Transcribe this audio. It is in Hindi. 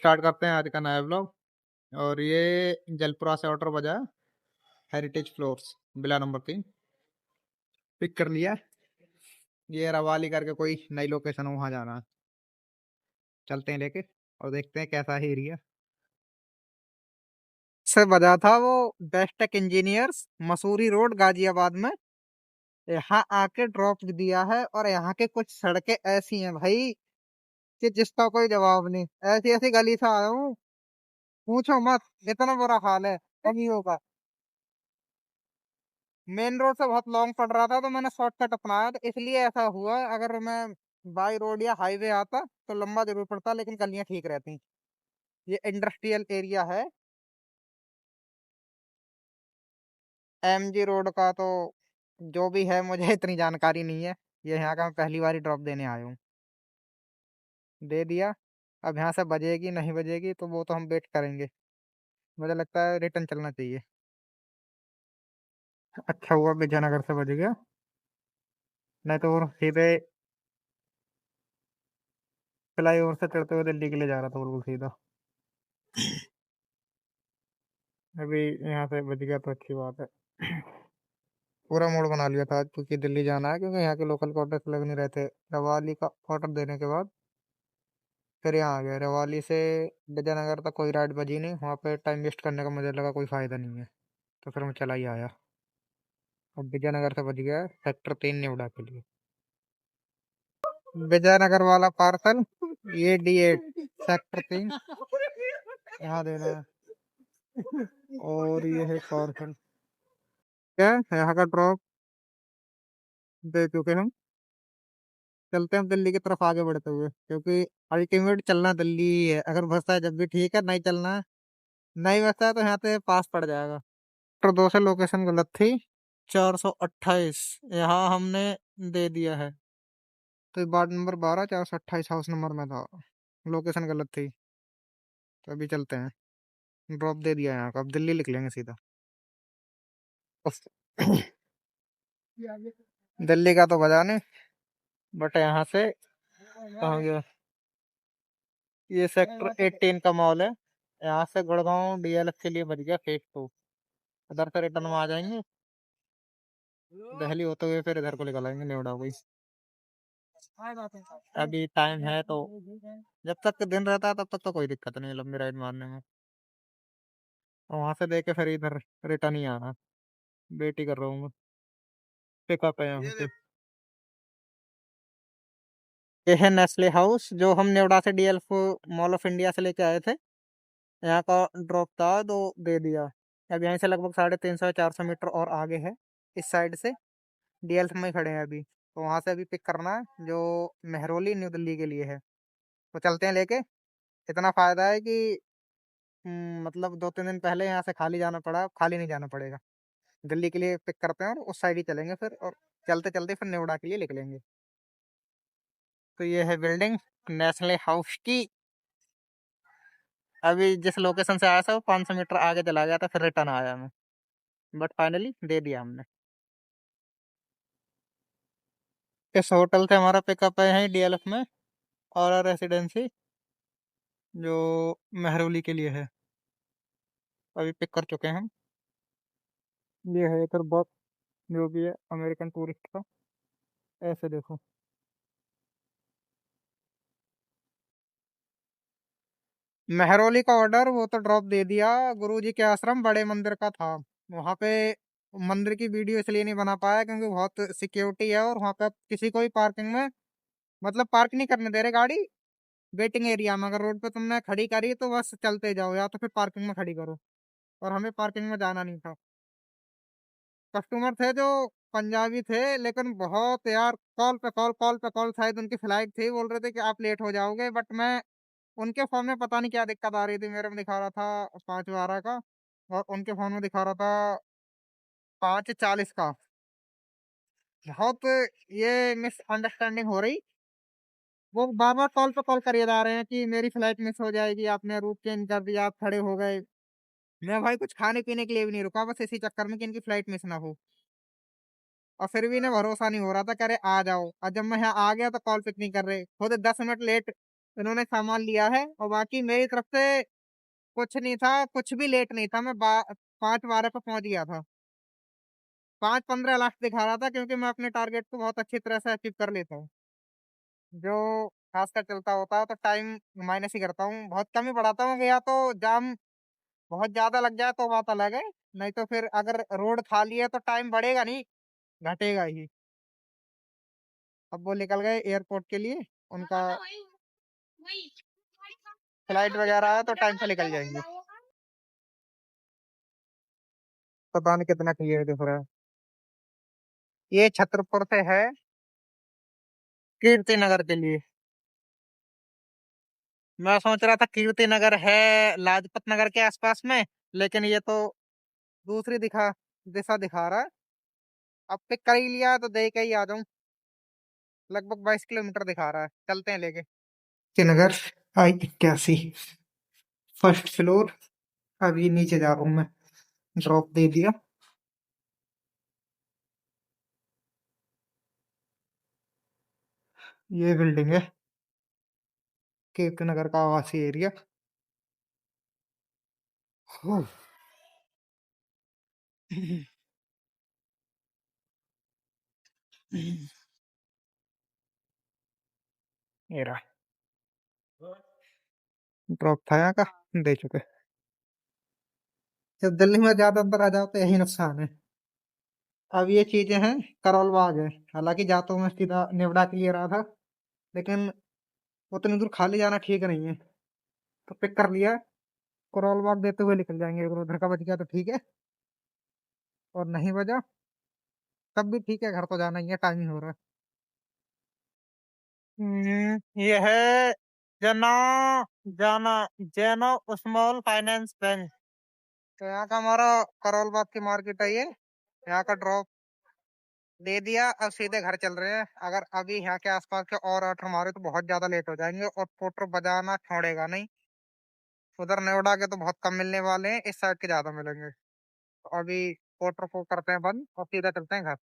स्टार्ट करते हैं आज का नया ब्लॉग। और ये जलपुरा से ऑर्डर बजा है, हेरिटेज फ्लोर्स बिला नंबर 3 पिक कर लिया। ये रवाली करके कोई नई लोकेशन है, वहां जाना है। चलते हैं लेके और देखते हैं कैसा है एरिया। से बजा था वो Bestech engineers, Mussoorie road, Ghaziabad में। यहाँ आके ड्रॉप दिया है और यहाँ के कुछ सड़कें ऐसी हैं भाई कि जिसका कोई जवाब नहीं। ऐसी ऐसी गली से आया हूँ, पूछो मत, इतना बुरा हाल है कमियों का। मेन रोड से बहुत लॉन्ग पड़ रहा था तो मैंने शॉर्टकट अपनाया, तो इसलिए ऐसा हुआ। अगर मैं बाई रोड या हाईवे आता तो लंबा जरूर पड़ता, लेकिन गलियां ठीक रहती। ये इंडस्ट्रियल एरिया है। एमजी रोड का तो जो भी है मुझे इतनी जानकारी नहीं है। ये यहाँ का मैं पहली बार ड्रॉप देने आया हूँ। दे दिया। अब यहाँ से बजेगी नहीं बजेगी तो वो तो हम वेट करेंगे। मुझे लगता है रिटर्न चलना चाहिए। अच्छा हुआ विजयनगर से बज गया, नहीं तो वो सीधे फ्लाई ओवर से चढ़ते हुए दिल्ली के लिए जा रहा था बिल्कुल सीधा। अभी यहाँ से बच गया तो अच्छी बात है। पूरा मूड बना लिया था आज, क्योंकि दिल्ली जाना है, क्योंकि यहाँ के लोकल क्वार्टर्स लग नहीं रहे थे। रवाली का ऑर्डर देने के बाद फिर यहाँ आ गया। रवाली से विजयनगर तक कोई राइड बजी नहीं, वहाँ पे टाइम वेस्ट करने का मुझे लगा कोई फायदा नहीं है, तो फिर मैं चला ही आया। अब विजयनगर से बज गया सेक्टर 3 नेवड़ा के लिए। विजयनगर वाला पार्सल, ये D8 सेक्टर 3 यहाँ देना है। और ये है पार्सल। क्या यहाँ का ड्रॉप दे चुके हम। चलते हैं हम दिल्ली की तरफ आगे बढ़ते हुए, क्योंकि अल्टीमेट चलना दिल्ली ही है। अगर बसता है जब भी ठीक है, नहीं चलना है, नहीं बसता है तो यहाँ से पास पड़ जाएगा। तो 2 से लोकेशन गलत थी। 428 यहाँ हमने दे दिया है, तो वार्ड नंबर 12 428 हाउस नंबर में था। लोकेशन गलत थी, तो अभी चलते हैं। ड्रॉप दे दिया यहाँ का, अब दिल्ली लिख लेंगे सीधा। उफ। दिल्ली का तो बजा नहीं, बट यहाँ से कहाँ गया। ये सेक्टर 18 का मॉल है। यहाँ से गुड़गांव DLF के लिए बच गया फेज 2। इधर से रिटर्न में आ जाएंगे, दिल्ली होते हुए फिर इधर को निकल आएंगे नेवड़ा को। अभी टाइम है तो जब तक दिन रहता है तब तक तो कोई दिक्कत नहीं है लंबी राइड मारने में। और वहां से देके फिर इधर रिटर्न ही आना। वेट ही कर रहा हूँ मैं। पिकअप है यहाँ से। ये है नेस्ले हाउस, जो हम नेवड़ा से DLF मॉल ऑफ इंडिया से लेके आए थे। यहाँ का ड्रॉप था तो दे दिया। अब यहाँ से लगभग 350 400 मीटर और आगे है, इस साइड से। DLF में खड़े हैं अभी, तो वहां से अभी पिक करना है, जो मेहरौली न्यू दिल्ली के लिए है। तो चलते हैं लेके। इतना फायदा है कि मतलब 2-3 दिन पहले यहाँ से खाली जाना पड़ा, अब खाली नहीं जाना पड़ेगा। दिल्ली के लिए पिक करते हैं और उस साइड ही चलेंगे फिर, और चलते चलते फिर नेवड़ा के लिए निकलेंगे। तो ये है बिल्डिंग नेस्ले हाउस की। अभी जिस लोकेशन से आया था वो 500 मीटर आगे चला गया था, फिर रिटर्न आया मैं। बट फाइनली दे दिया हमने। इस होटल से हमारा पिकअप है यहीं DLF में, और रेसिडेंसी, जो मेहरौली के लिए है। अभी पिक कर चुके हैं हम। ये है इधर बस, जो भी है अमेरिकन टूरिस्ट का। ऐसे देखो, मेहरौली का ऑर्डर वो तो ड्रॉप दे दिया। गुरुजी के आश्रम बड़े मंदिर का था। वहां पे मंदिर की वीडियो इसलिए नहीं बना पाया क्योंकि बहुत सिक्योरिटी है, और वहां पे आप किसी को भी पार्किंग में, मतलब पार्क नहीं करने दे रहे गाड़ी वेटिंग एरिया में। अगर रोड पे तुमने खड़ी करी तो बस चलते जाओ, या तो फिर पार्किंग में खड़ी करो। और हमें पार्किंग में जाना नहीं था। कस्टमर थे जो पंजाबी थे, लेकिन बहुत यार, कॉल पे कॉल, कॉल पे कॉल। शायद उनकी फ्लाइट थी, बोल रहे थे कि आप लेट हो जाओगे, बट मैं उनके फोन में पता नहीं क्या दिक्कत आ रही थी। मेरे में दिखा रहा था 5:12 का, और उनके फोन में दिखा रहा था 5:40 का। बहुत ये मिसअंडरस्टैंडिंग हो रही। वो बार बार कॉल पे कॉल करिए जा रहे हैं कि मेरी फ्लाइट मिस हो जाएगी, आपने रूट चेंज कर दिया, आप खड़े हो गए। मैं भाई कुछ खाने पीने के लिए भी नहीं रुका, बस इसी चक्कर में कि इनकी फ्लाइट मिस ना हो। और फिर भी इन्हें भरोसा नहीं हो रहा था, कह रहे आ जाओ। और जब मैं यहाँ आ गया तो कॉल पिक नहीं कर रहे, खुद 10 मिनट लेट इन्होंने सामान लिया है और बाकी मेरी तरफ से कुछ नहीं था, कुछ भी लेट नहीं था। मैं 5:12 पे पहुंच गया था। 5:15 लास्ट दिखा रहा था क्योंकि मैं अपने टारगेट को बहुत अच्छी तरह से अचीव कर लेता हूँ। जो खासकर चलता होता है तो टाइम माइनस ही करता हूँ, बहुत कम ही बढ़ाता हूँ। या तो जाम बहुत ज्यादा लग जाए तो बात अलग है, नहीं तो फिर अगर रोड खाली है तो टाइम बढ़ेगा नहीं, घटेगा ही। अब वो निकल गए एयरपोर्ट के लिए, उनका फ्लाइट वगैरह है तो टाइम से निकल जाएंगे। पता नहीं कितना क्लियर दिख रहा है। ये छतरपुर से है कीर्ति नगर के लिए। मैं सोच रहा था कीर्ति नगर है लाजपत नगर के आसपास में, लेकिन ये तो दूसरी दिशा दिखा रहा है। अब पिक कर ही लिया तो दे के ही आ जाऊं। लगभग 22 किलोमीटर दिखा रहा है, चलते हैं लेके। नगर I81 फर्स्ट फ्लोर। अभी नीचे जा रहा हूँ मैं, ड्रॉप दे दिया। ये बिल्डिंग है कीर्ति नगर का आवासीय एरिया। ये रहा ड्रॉप था यहाँ का, दे चुके। जब दिल्ली में ज्यादा अंदर आ जाओ तो यही नुकसान है। अब ये चीजें हैं करोल बाग है। हालांकि जा तो मैं सीधा नेवड़ा के लिए रहा था, लेकिन उतनी दूर खाली जाना ठीक नहीं है, तो पिक कर लिया। करोल बाग देते हुए निकल जाएंगे। अगर उधर का बच गया तो ठीक है, और नहीं बजा तब भी ठीक है, घर तो जाना ही है, टाइम ही हो रहा है। ये है जना जाना जैनो स्मॉल फाइनेंस बैंक। तो यहाँ का हमारा करोल बाग की मार्केट है ये। यहाँ का ड्रॉप दे दिया, अब सीधे घर चल रहे हैं। अगर अभी यहाँ के आसपास के और ऑर्डर हमारे तो बहुत ज्यादा लेट हो जाएंगे और पोटर बजाना छोड़ेगा नहीं। उधर नोएडा के तो बहुत कम मिलने वाले हैं, इस साइड के ज्यादा मिलेंगे। तो अभी पोटर को करते हैं बंद और सीधा चलते हैं घर।